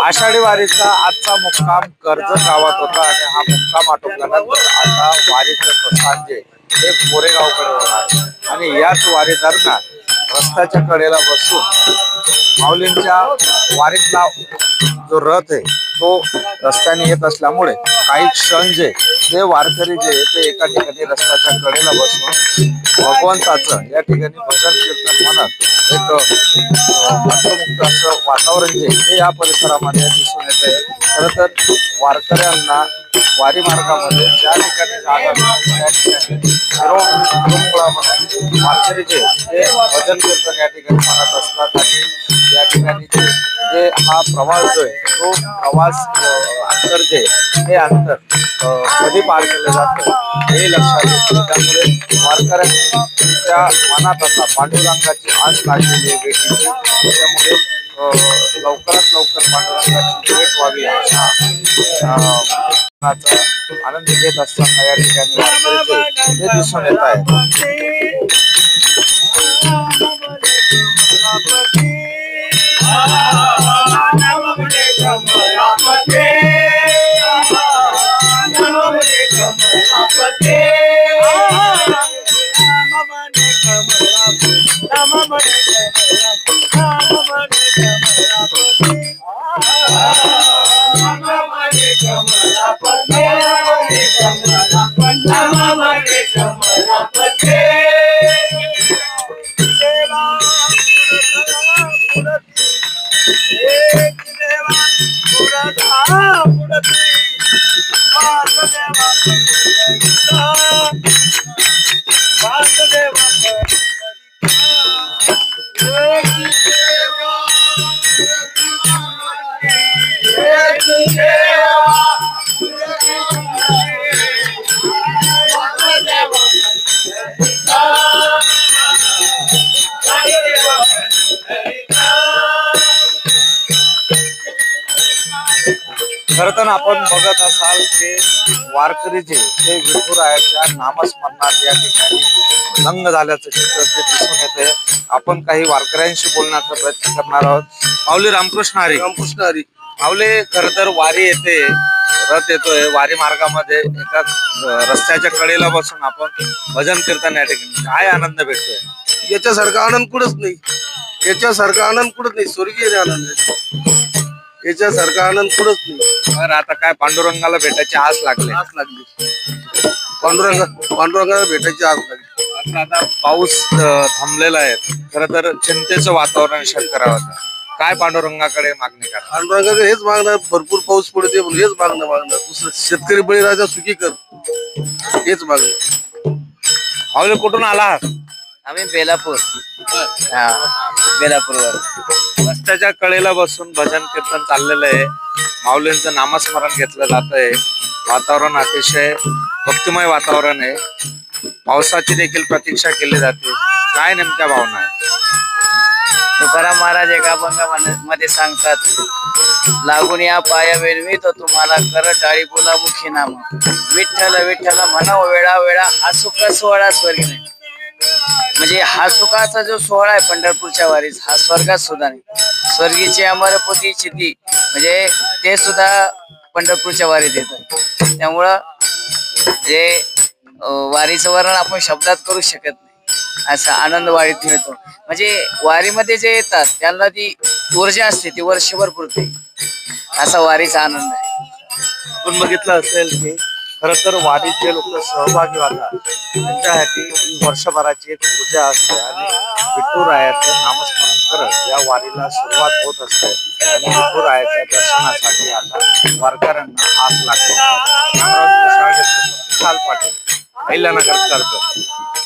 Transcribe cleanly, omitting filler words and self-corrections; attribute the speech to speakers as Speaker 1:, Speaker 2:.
Speaker 1: आषाढी वारीचा आजचा मुक्काम कर्जत गावात होता आणि हा मुक्काम आटोपल्यानंतर आता वारीचं प्रस्थान जे हे कोरेगावकडे होणार आणि याच वारी दरम्यान रस्त्याच्या कडेला बसून माऊलींच्या वारीतला जो रथ आहे तो रस्त्याने येत असल्यामुळे काही क्षण जे ते वारकरी जे ते एका ठिकाणी रस्त्याच्या कडेला बसून भगवंताचं या ठिकाणी भजन कीर्तन म्हणत एक मंत्रमुग्ध असं वातावरण जे हे या परिसरामध्ये दिसून येत आहे. खरं तर वारकऱ्यांना वारी मार्गामध्ये ज्या ठिकाणी जागा मिळते त्या ठिकाणी वारकरी जे ते भजन कीर्तन या ठिकाणी म्हणत असतात आणि या ठिकाणी जे हा प्रवास जो आहे तो प्रवास अंतर जे हे अंतर कधी पार केलं जातं हे लक्षात येतं. त्यामुळे वारकऱ्यांनी त्या मनात असा पांडुरंगाची आस लागलेली आहे भेटीची. त्यामुळे लवकरात लवकर पांडुरंगाची भेट व्हावी अशा आनंद घेत असताना या ठिकाणी वारकरी जे दिसून येत आहे. खरं तर आपण बघत असाल की वारकरी जे ते विठुरायाच्या नामस्मरणात या ठिकाणी दंग झाल्याचं चित्र ते दिसून येते. आपण काही वारकऱ्यांशी बोलण्याचा प्रयत्न करणार आहोत. माऊली रामकृष्ण हरी.
Speaker 2: रामकृष्ण हरी.
Speaker 1: माऊली, खरं तर वारी येते, रथ येतोय, वारी मार्गामध्ये एका रस्त्याच्या कडेला बसून आपण भजन कीर्तन या ठिकाणी काय आनंद भेटतोय.
Speaker 2: याच्यासारखा आनंद कुठंच नाही. याच्यासारखा आनंद कुठंच नाही. स्वर्गीय आनंद आहे. याच्यासारखा आनंद कुठंच नाही.
Speaker 1: तर आता काय पांडुरंगाला भेटायची आस लागली.
Speaker 2: पांडुरंगाला भेटायची आस लागली.
Speaker 1: आता पाऊस थांबलेला आहे. खरं तर चिंतेचं वातावरण शेतकऱ्यावर. काय पांडुरंगाकडे मागणी करा.
Speaker 2: पांडुरंगाकडे हेच मागणं, भरपूर पाऊस पडते म्हणून हेच मागणं. दुसरं शेतकरी बळीराजा सुखी कर हेच मागणं.
Speaker 1: माऊली, कुठून आला?
Speaker 3: आम्ही बेलापूर. बेलापूरवर
Speaker 1: रस्त्याच्या कडेला बसून भजन कीर्तन चाललेलं आहे. माऊलींचं नामस्मरण घेतलं जात आहे. वातावरण अतिशय भक्तिमय वातावरण आहे. पावसाची देखील प्रतीक्षा केली जाते. काय नेमक्या भावना आहे?
Speaker 3: तुकाराम महाराज एका मध्ये सांगतात, लागून या पाया वेळवी तो तुम्हाला कर टाळी बोला मुखी नाम. विठ्ठल विठ्ठल म्हणाव वेळा वेळा हा सुख सोहळा स्वर्गी नाही. म्हणजे हा सुखाचा जो सोहळा आहे पंढरपूरच्या वारीत, हा स्वर्गात सुद्धा नाही. स्वर्गीची अमरपोती चिती म्हणजे ते सुद्धा पंढरपूरच्या वारीत येतात. त्यामुळं जे वारीचं वर्णन आपण शब्दात करू शकत नाही. असा आनंद वारीत मिळतो. म्हणजे वारीमध्ये जे येतात त्यांना ती ऊर्जा असते, ती वर्षभर पुरते. असा वारीचा आनंद आहे.
Speaker 1: आपण बघितलं असेल की खरं तर वारीत जे लोक सहभागी होतात त्यांच्यासाठी वर्षभराची एक ऊर्जा असते आणि विठुरायाचं नामस्मरण करत या वारीला सुरुवात होत असते आणि विठुरायाच्या दर्शनासाठी आता वारकऱ्यांना आस लागते. विशाल पाटील, अहिल्यानगर, कर्जत.